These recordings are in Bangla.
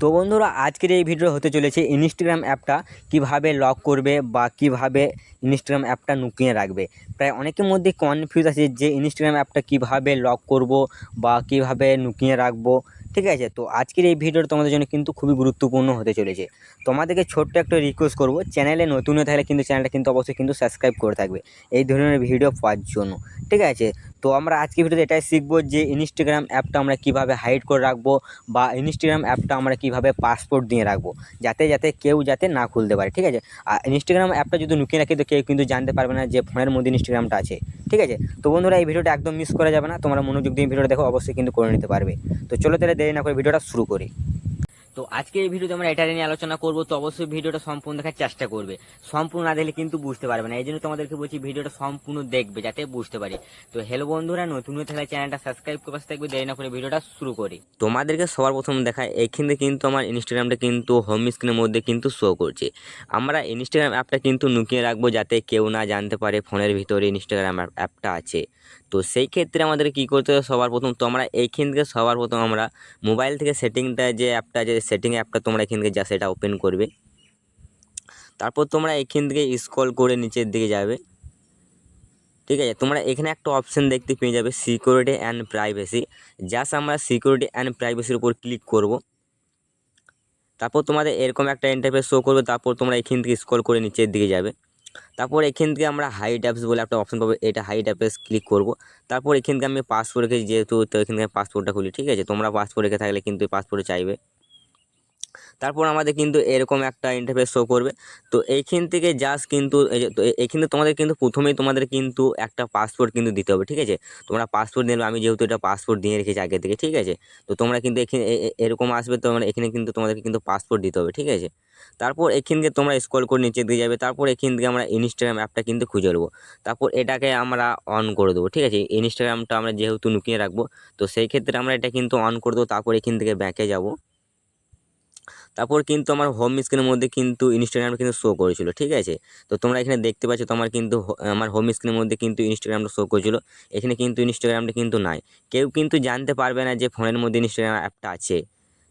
তো বন্ধুরা আজকের এই ভিডিও হতে চলেছে ইনস্টাগ্রাম অ্যাপটা কিভাবে লক করবে বা কিভাবে ইনস্টাগ্রাম অ্যাপটা লুকিয়ে রাখবে। প্রায় অনেকের মধ্যে কনফিউজ আছে যে ইনস্টাগ্রাম অ্যাপটা কিভাবে লক করব বা কিভাবে লুকিয়ে রাখবো। ঠিক আছে, তো আজকের এই ভিডিওটা তোমাদের জন্য কিন্তু খুবই গুরুত্বপূর্ণ হতে চলেছে। তোমাদেরকে ছোট্ট একটা রিকোয়েস্ট করব, চ্যানেলে নতুন হয়ে থাকলে কিন্তু চ্যানেলটা কিন্তু অবশ্যই কিন্তু সাবস্ক্রাইব করে থাকবে এই ধরনের ভিডিও পাওয়ার জন্য। ঠিক আছে, তো আমরা আজকে ভিডিওতে এটাই শিখবো যে ইনস্টাগ্রাম অ্যাপটা আমরা কিভাবে হাইড করে রাখবো বা ইনস্টাগ্রাম অ্যাপটা আমরা কিভাবে পাসওয়ার্ড দিয়ে রাখবো যাতে কেউ না খুলতে পারে। ঠিক আছে, আর ইনস্টাগ্রাম অ্যাপটা যদি লুকিয়ে রাখি তো কেউ কিন্তু জানতে পারবে না যে ফোনের মধ্যে ইনস্টাগ্রামটা আছে। ঠিক আছে, তো বন্ধুরা এই ভিডিওটা একদম মিস করা যাবে না, তোমরা মনোযোগ দিয়ে ভিডিওটা দেখো, অবশ্যই কিন্তু করে নিতে পারবে। তো চলো তাহলে দেরি না করে ভিডিওটা শুরু করি। তো আজকে এই ভিডিওতে আমরা এটা নিয়ে আলোচনা করব, তো অবশ্যই ভিডিওটা সম্পূর্ণ দেখার চেষ্টা করবে। সম্পূর্ণ না দেখলে কিন্তু বুঝতে পারবে না, এই জন্য তোমাদেরকে বলছি ভিডিওটা সম্পূর্ণ দেখবে যাতে বুঝতে পারি। তো হ্যালো বন্ধুরা, নতুন হয়ে থাকলে চ্যানেলটা সাবস্ক্রাইব করে পাশে থাকবে। দেরি না করে ভিডিওটা শুরু করি। তোমাদেরকে সবার প্রথম দেখায় এখানে কিন্তু আমার ইনস্টাগ্রামটা কিন্তু হোম স্ক্রিনের মধ্যে কিন্তু শো করছে। আমরা ইনস্টাগ্রাম অ্যাপটা কিন্তু লুকিয়ে রাখবো যাতে কেউ না জানতে পারে ফোনের ভিতরে ইনস্টাগ্রাম অ্যাপটা আছে। তো সেই ক্ষেত্রে আমাদের কী করতে হবে, সবার প্রথম তো আমরা এইখান থেকে সবার প্রথম আমরা মোবাইল থেকে সেটিংটা যে অ্যাপটা, যে সেটিং অ্যাপটা তোমরা এখান থেকে যা সেটা ওপেন করবে। তারপর তোমরা এখান থেকে স্ক্রল করে নিচের দিকে যাবে। ঠিক আছে, তোমরা এখানে একটা অপশান দেখতে পেয়ে যাবে সিকিউরিটি অ্যান্ড প্রাইভেসি। জাস্ট আমরা সিকিউরিটি অ্যান্ড প্রাইভেসির উপর ক্লিক করব। তারপর তোমাদের এরকম একটা ইন্টারফেস শো করবে। তারপর তোমরা এখান থেকে স্ক্রল করে নিচের দিকে যাবে। তারপর এখান থেকে আমরা হাইড অ্যাপস বলে একটা অপশন পাবো, এটা হাইড অ্যাপস ক্লিক করব। তারপর এখান থেকে আমি পাসওয়ার্ড রেখেছি যেহেতু, তো এখান থেকে পাসওয়ার্ডটা খুলি। ঠিক আছে, তোমরা পাসওয়ার্ড রেখে থাকলে কিন্তু পাসওয়ার্ড চাইবে। তারপর আমাদের কিন্তু এরকম একটা ইন্টারফেস শো করবে। তো এইখান থেকে জাস্ট কিন্তু এই যে, তো এখানে তোমাদের কিন্তু প্রথমেই তোমাদের কিন্তু একটা পাসওয়ার্ড কিন্তু দিতে হবে। ঠিক আছে, তোমরা পাসওয়ার্ড দেবে, আমি যেহেতু এটা পাসওয়ার্ড দিয়ে রেখেছি আগে থেকে। ঠিক আছে, তো তোমরা কিন্তু এখানে এরকম আসবে, তো মানে এখানে কিন্তু তোমাদেরকে কিন্তু পাসওয়ার্ড দিতে হবে। ঠিক আছে, তারপর এখান থেকে তোমরা স্ক্রল করে নিচে দিয়ে যাবে। তারপর এখান থেকে আমরা ইনস্টাগ্রাম অ্যাপটা কিন্তু খুঁজে নেবো। তারপর এটাকে আমরা অন করে দেবো। ঠিক আছে, ইনস্টাগ্রামটা আমরা যেহেতু লুকিয়ে রাখবো, তো সেই ক্ষেত্রে আমরা এটা কিন্তু অন করে দেবো। তারপর এখান থেকে ব্যাকে যাব। তারপর কিন্তু আমার হোম স্ক্রিনের মধ্যে কিন্তু ইনস্টাগ্রামটা কিন্তু শো করেছিল। ঠিক আছে, তো তোমরা এখানে দেখতে পাচ্ছ, তোমার কিন্তু আমার হোম স্ক্রিনের মধ্যে কিন্তু ইনস্টাগ্রামটা শো করেছিল। এখানে কিন্তু ইনস্টাগ্রামটা কিন্তু নাই। কেউ কিন্তু জানতে পারবে না যে ফোনের মধ্যে ইনস্টাগ্রাম অ্যাপটা আছে।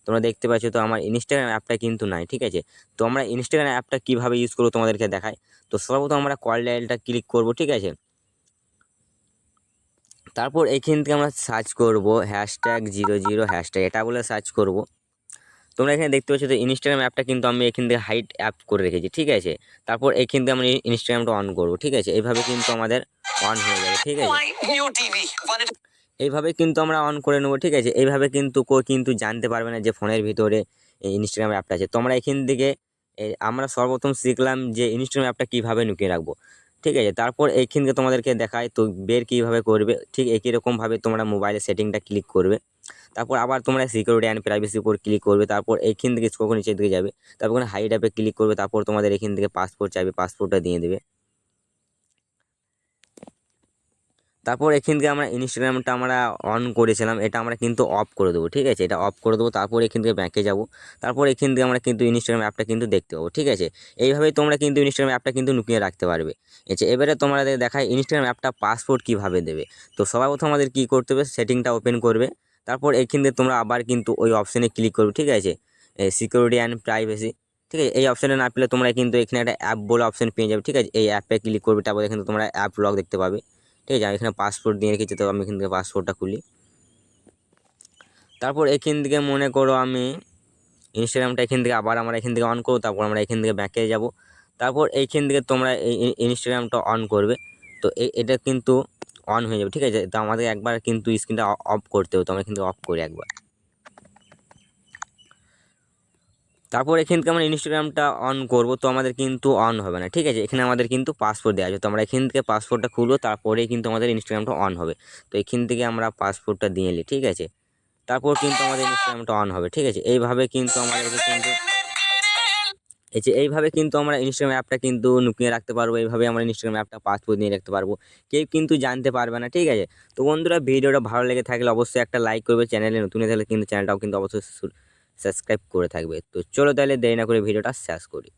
তোমরা দেখতে পাচ্ছ তো আমার ইনস্টাগ্রাম অ্যাপটা কিন্তু নাই। ঠিক আছে, তো আমরা ইনস্টাগ্রাম অ্যাপটা কীভাবে ইউজ করবো তোমাদেরকে দেখাই। তো সর্বপ্রথম আমরা কল ডায়ালটা ক্লিক করবো। ঠিক আছে, তারপর এখান থেকে আমরা সার্চ করবো #00#, এটা বলে সার্চ করবো। তোমরা এখানে দেখতে পাচ্ছ তো ইনস্টাগ্রাম অ্যাপটা কিন্তু আমি এখান থেকে হাইড অ্যাপ করে রেখেছি। ঠিক আছে, তারপর এখান থেকে আমরা ইনস্টাগ্রামটা অন করবো। ঠিক আছে, এইভাবে কিন্তু আমাদের অন হয়ে যাবে। ঠিক আছে, এইভাবে কিন্তু আমরা অন করে নেবো। ঠিক আছে, এইভাবে কিন্তু কেউ কিন্তু জানতে পারবে না যে ফোনের ভিতরে ইনস্টাগ্রাম অ্যাপটা আছে। তোমরা এখান থেকে আমরা সর্বপ্রথম শিখলাম যে ইনস্টাগ্রাম অ্যাপটা কীভাবে লুকিয়ে রাখবো। ঠিক আছে, তারপর এইখান থেকে তোমাদেরকে দেখায় তো বের কীভাবে করবে। ঠিক একই রকমভাবে তোমরা মোবাইলের সেটিংটা ক্লিক করবে। তারপর আবার তোমরা সিকিউরিটি অ্যান্ড প্রাইভেসির উপর ক্লিক করবে। তারপর এইখান থেকে স্ক্রল করে নিচের দিকে যাবে। তারপর ওখানে হাইড অ্যাপে ক্লিক করবে। তারপর তোমাদের এখান থেকে পাসপোর্ট চাইবে, পাসপোর্টটা দিয়ে দেবে। তারপর এখান থেকে আমরা ইনস্টাগ্রামটা আমরা অন করেছিলাম, এটা আমরা কিন্তু অফ করে দেবো। ঠিক আছে, এটা অফ করে দেবো। তারপর এখান থেকে ব্যাকে যাব। তারপর এখান থেকে আমরা কিন্তু ইনস্টাগ্রাম অ্যাপটা কিন্তু দেখতে পাবো। ঠিক আছে, এইভাবেই তোমরা কিন্তু ইনস্টাগ্রাম অ্যাপটা কিন্তু লুকিয়ে রাখতে পারবে। আচ্ছা, এবারে তোমাদের দেখায় ইনস্টাগ্রাম অ্যাপটা পাসপোর্ট কীভাবে দেবে। তো সবার প্রথম আমাদের কী করতে হবে, সেটিংটা ওপেন করবে। তারপর এখান থেকে তোমরা আবার কিন্তু ওই অপশানে ক্লিক করবে। ঠিক আছে, সিকিউরিটি অ্যান্ড প্রাইভেসি। ঠিক আছে, এই অপশানে না পেলে তোমরা কিন্তু এখানে একটা অ্যাপ বলে অপশান পেয়ে যাবে। ঠিক আছে, এই অ্যাপে ক্লিক করবে। তারপর এখানে তোমরা অ্যাপ লক দেখতে পাবে। ঠিক আছে, আমি এখানে পাসপোর্ট দিয়ে রেখেছি, তো আমি এখান থেকে পাসপোর্টটা খুলি। তারপর এখান থেকে মনে করো আমি ইনস্টাগ্রামটা এখান থেকে আবার আমরা এখান থেকে অন করবো। তারপর আমরা এখান থেকে ব্যাকে যাব। তারপর এইখান থেকে তোমরা এই ইনস্টাগ্রামটা অন করবে। তো এটা কিন্তু অন হয়ে যাবে। ঠিক আছে, তো আমাদের একবার কিন্তু স্ক্রিনটা অফ করতে হবে, তো আমরা কিন্তু অফ করি একবার। তারপর এখান থেকে আমরা ইনস্টাগ্রামটা অন করব, তো আমাদের কিন্তু অন হবে না। ঠিক আছে, এখানে আমাদের কিন্তু পাসপোর্ট দেওয়া আছে, তো আমরা এখান থেকে পাসপোর্টটা খুলবো, তারপরেই কিন্তু আমাদের ইনস্টাগ্রামটা অন হবে। তো এখান থেকে আমরা পাসপোর্টটা দিয়ে নিই। ঠিক আছে, তারপর কিন্তু আমাদের ইনস্টাগ্রামটা অন হবে। ঠিক আছে, এইভাবে কিন্তু আমাদেরকে কিন্তু এইভাবে কিন্তু আমরা ইনস্টাগ্রাম অ্যাপটা কিন্তু লুকিয়ে রাখতে পারবো। এইভাবে আমরা ইনস্টাগ্রাম অ্যাপটা পাসপোর্ট নিয়ে রাখতে পারবো, কেউ কিন্তু জানতে পারবে না। ঠিক আছে, তো বন্ধুরা ভিডিওটা ভালো লেগে থাকলে অবশ্যই একটা লাইক করবে, চ্যানেলে নতুন হয়ে থাকলে কিন্তু চ্যানেলটাও কিন্তু অবশ্যই সাবস্ক্রাইব করে থাকবে। তো চলো তাহলে দেরি না করে ভিডিওটা শেষ করি।